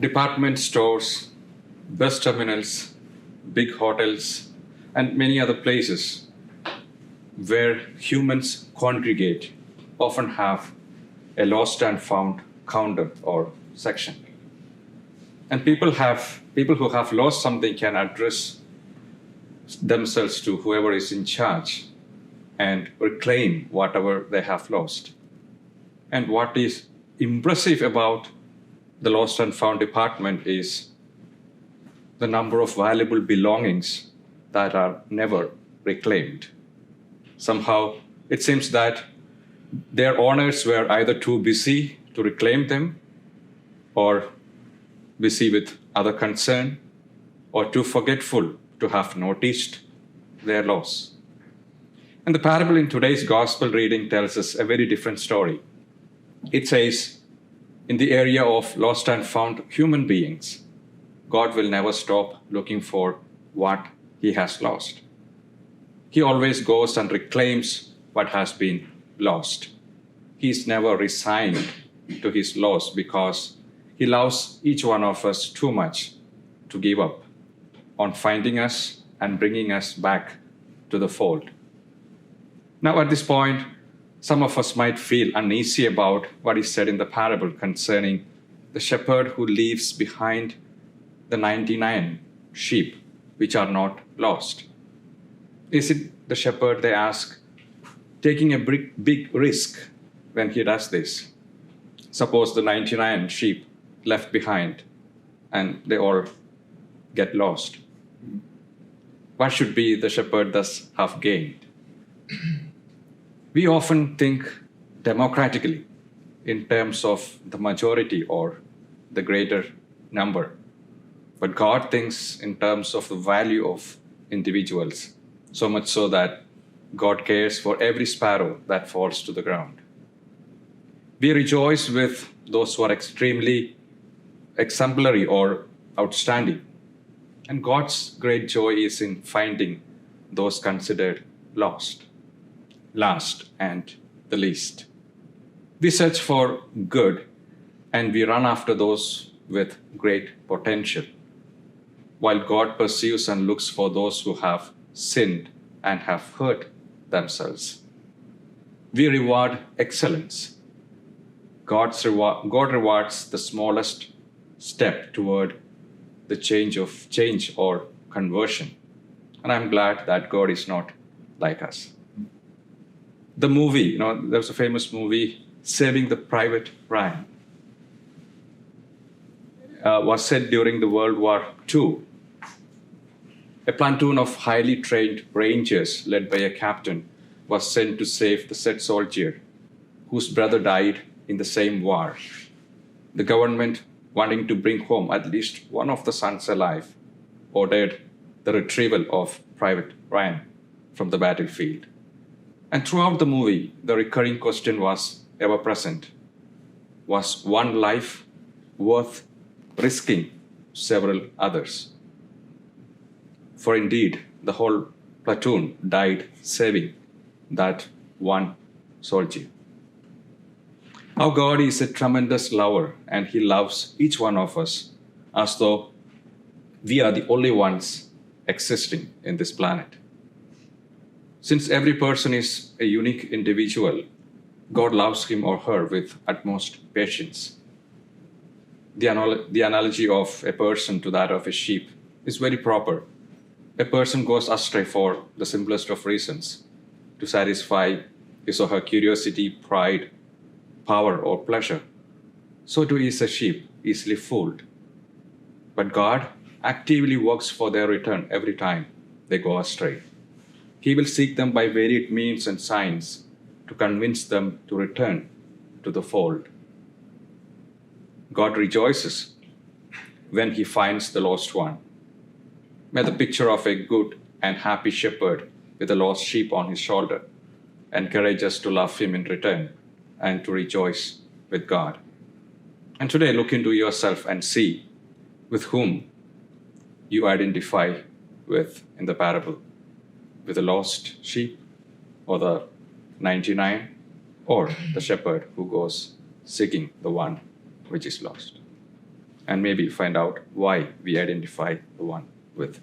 department stores, bus terminals, big hotels, and many other places where humans congregate often have a lost and found counter or section. And people who have lost something can address themselves to whoever is in charge and reclaim whatever they have lost. And what is impressive about the lost and found department is the number of valuable belongings that are never reclaimed. Somehow, it seems that their owners were either too busy to reclaim them, or busy with other concern, or too forgetful to have noticed their loss. And the parable in today's gospel reading tells us a very different story. It says, in the area of lost and found human beings, God will never stop looking for what he has lost. He always goes and reclaims what has been lost. He is never resigned to his loss because he loves each one of us too much to give up on finding us and bringing us back to the fold. Now, at this point, some of us might feel uneasy about what is said in the parable concerning the shepherd who leaves behind the 99 sheep which are not lost. Is it the shepherd, they ask, taking a big risk when he does this? Suppose the 99 sheep left behind and they all get lost. What should be the shepherd thus have gained? We often think democratically in terms of the majority or the greater number. But God thinks in terms of the value of individuals, so much so that God cares for every sparrow that falls to the ground. We rejoice with those who are extremely exemplary or outstanding. And God's great joy is in finding those considered lost, last, and the least. We search for good and we run after those with great potential, while God pursues and looks for those who have sinned and have hurt themselves. We reward excellence. God rewards the smallest step toward the change or conversion. And I'm glad that God is not like us. The movie, there was a famous movie, Saving the Private Ryan, was set during the World War II. A platoon of highly trained rangers led by a captain was sent to save the said soldier whose brother died in the same war. The government, wanting to bring home at least one of the sons alive, ordered the retrieval of Private Ryan from the battlefield. And throughout the movie, the recurring question was ever present. Was one life worth risking several others? For indeed, the whole platoon died saving that one soldier. Our God is a tremendous lover, and he loves each one of us as though we are the only ones existing in this planet. Since every person is a unique individual, God loves him or her with utmost patience. The analogy of a person to that of a sheep is very proper. A person goes astray for the simplest of reasons, to satisfy his or her curiosity, pride, power, or pleasure. So too is a sheep, easily fooled. But God actively works for their return every time they go astray. He will seek them by varied means and signs to convince them to return to the fold. God rejoices when he finds the lost one. May the picture of a good and happy shepherd with a lost sheep on his shoulder encourage us to love him in return and to rejoice with God. And today, look into yourself and see with whom you identify with in the parable. With the lost sheep, or the 99, or the shepherd who goes seeking the one which is lost. and maybe find out why we identify the one with.